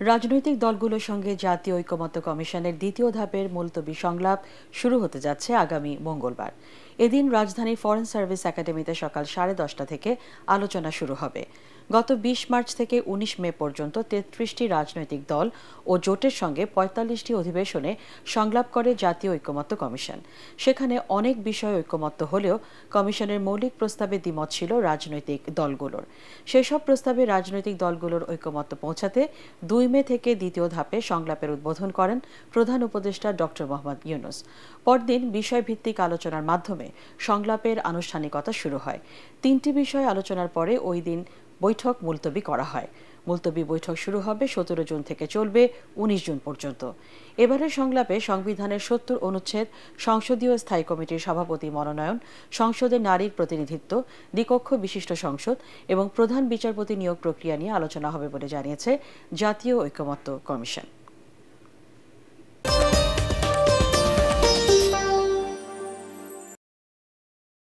রাজনৈতিক দলগুলোর সঙ্গে জাতীয় ঐকমত্য কমিশনের দ্বিতীয় ধাপের মুলতবি সংলাপ শুরু হতে যাচ্ছে আগামী মঙ্গলবার। এদিন রাজধানীর ফরেন সার্ভিস একাডেমিতে সকাল 10:30 থেকে আলোচনা শুরু হবে। গত 20 মার্চ থেকে 19 মে পর্যন্ত 33টি রাজনৈতিক দল ও জোটের সঙ্গে 45টি অধিবেশনে সংলাপ করে জাতীয় ঐকমত্য কমিশন। সেখানে অনেক বিষয়ে ঐকমত্য হলেও কমিশনের মৌলিক প্রস্তাবে দ্বিমত ছিল রাজনৈতিক দলগুলোর। সেসব প্রস্তাবে রাজনৈতিক দলগুলোর ঐকমত্য পৌঁছাতে 2 মে থেকে দ্বিতীয় ধাপে সংলাপের উদ্বোধন করেন প্রধান উপদেষ্টা ডক্টর মোহাম্মদ ইউনূস। পরদিন বিষয়ভিত্তিক আলোচনার মাধ্যমে সংলাপের আনুষ্ঠানিকতা শুরু হয়। 3টি বিষয় আলোচনার পরে ওই দিন বৈঠক মুলতবি করা হয়। মুলতবি বৈঠক শুরু হবে 17 জুন থেকে চলবে 19 জুন পর্যন্ত। এবারের সংলাপে সংবিধানের 70 অনুচ্ছেদ, সংসদীয় স্থায়ী কমিটির সভাপতি মনোনয়ন, সংসদে নারীর প্রতিনিধিত্ব, দ্বিকক্ষ বিশিষ্ট সংসদ এবং প্রধান বিচারপতি নিয়োগ প্রক্রিয়া নিয়ে আলোচনা হবে বলে জানিয়েছে জাতীয় ঐকমত্য কমিশন।